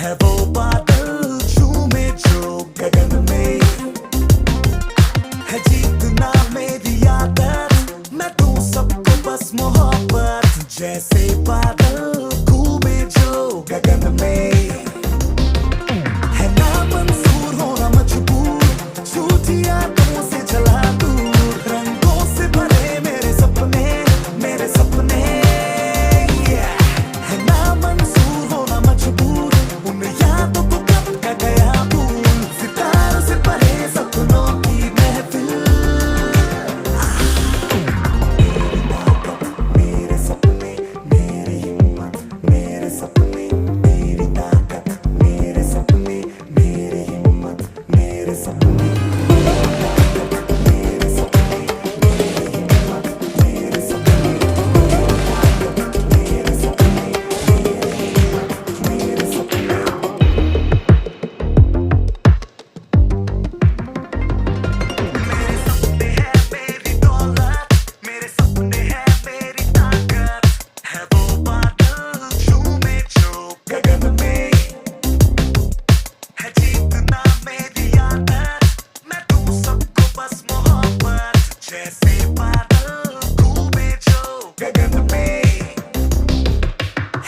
है वो बादल झूमे जो गगन में, है जीतना मेरी आदत, मैं दूं सबको बस मोहब्बत। जैसे बादल घूमे जो गगन में, है ना मंजूर होना मजबूर, झूठी यादों से चला दूर, रंगों से भरे मेरे सपने, मेरे सपने। है ना मंजूर होना मजबूर, उन यादों को कब का गया भूल, सितारों से भरे सपनों की महफिल। मेरे सपने मेरी हिम्मत, मेरे सपने मेरी ताकत, मेरे सपने मेरी हिम्मत, मेरे सपने मेरे सपने मेरी हिम्मत, मेरे सपने मेरे सपने मेरे सपने। मेरे सपने हैं मेरी दौलत, मेरे सपने हैं मेरी ताकत, है वो बादल झूमे जो गगन में, है जीतना मेरी आदत, मैं दूं सबको बस मोहब्बत। जैसे बादल घूमे जो गगन में,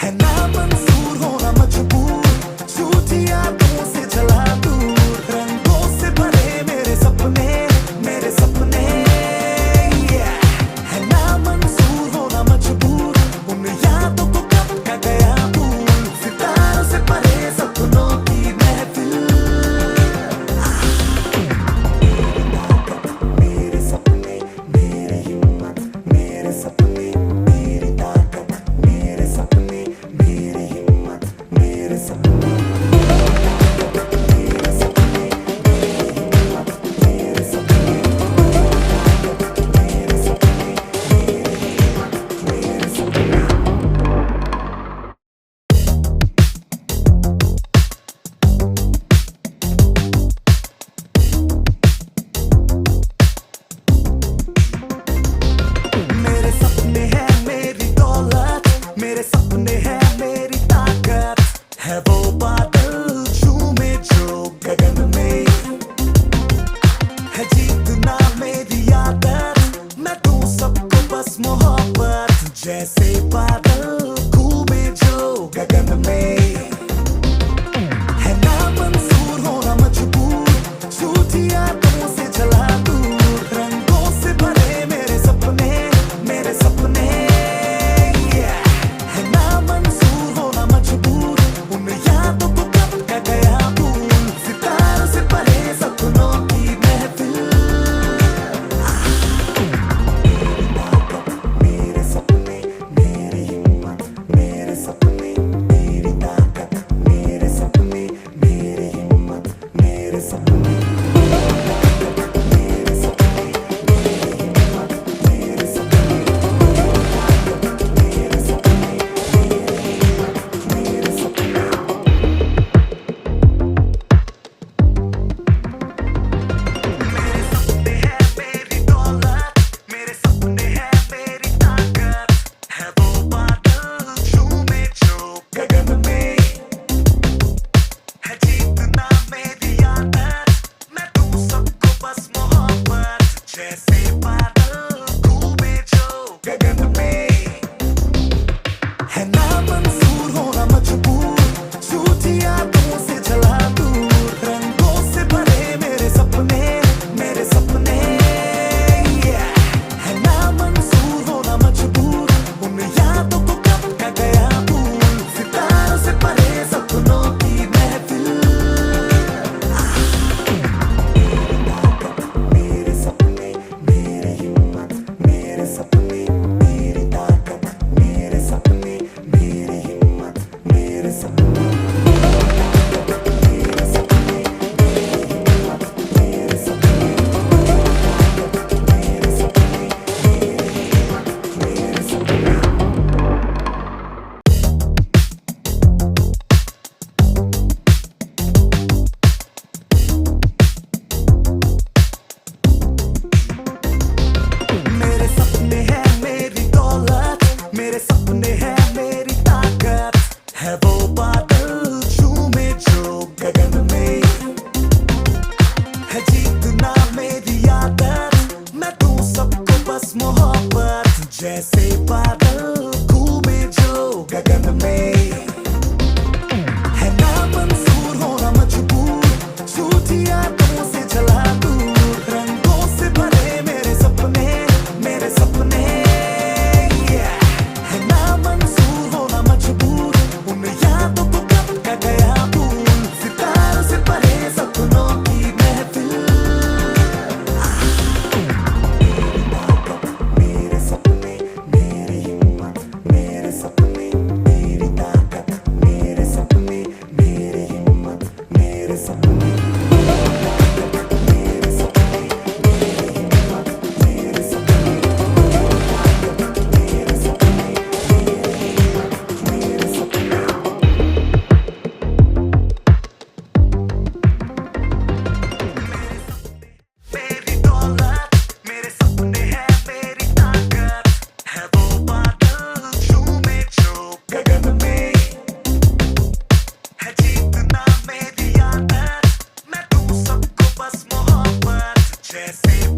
है ना मंजूर होना मजबूर, झूठी यादों से चला दूर, रंगों से भरे मेरे सपने, मेरे सपने। है ना मंजूर होना मजबूर, उन यादों को कब का गया भूल, सितारों से भरे सपनों की महफिल। मेरे सपने मेरी हिम्मत, मेरे सपने मेरी ताकत, मेरे सपने मेरी हिम्मत, मेरे सपने मेरे सपने मेरी हिम्मत, मेरे सपने मेरे सपने मेरी हिम्मत, मेरे सपने। मेरे सपने हैं मेरी दौलत, मेरे सपने हैं मेरी ताकत, है वो बादल झूमे जो गगन में, है जीतना मेरी आदत, मैं दूं सबको बस मोहब्बत। जैसे बादल घूमे जो गगन में, है ना मंजूर होना मजबूर, झूठी यादों से चला दूर, रंगों से भरे मेरे सपने, मेरे सपने। है ना मंजूर होना मजबूर, उन यादों को कब का गया भूल, सितारों से भरे सपनों की महफिल। मेरे सपने मेरी हिम्मत, मेरे सपने मेरी ताकत, मेरे सपने मेरी हिम्मत, मेरे सपने मेरे सपने मेरी हिम्मत, मेरे सपने मेरे सपने मेरी हिम्मत, मेरे सपने। मेरे सपने हैं मेरी दौलत, मेरे सपने हैं मेरी ताकत, है वो बादल झूमे जो गगन में, है जीतना मेरी आदत, मैं दूं सबको बस मोहब्बत। जैसे बादल घूमे जो गगन में, है ना मंजूर होना मजबूर, झूठी यादों से चला दूर, रंगों से भरे मेरे सपने, मेरे सपने। है ना मंजूर होना मजबूर, उन यादों को कब का गया भूल, सितारों से भरे सपनों की महफिल। मेरे सपने मेरी हिम्मत, मेरे सपने मेरी ताकत, मेरे सपने मेरी हिम्मत, मेरे सपने जैसे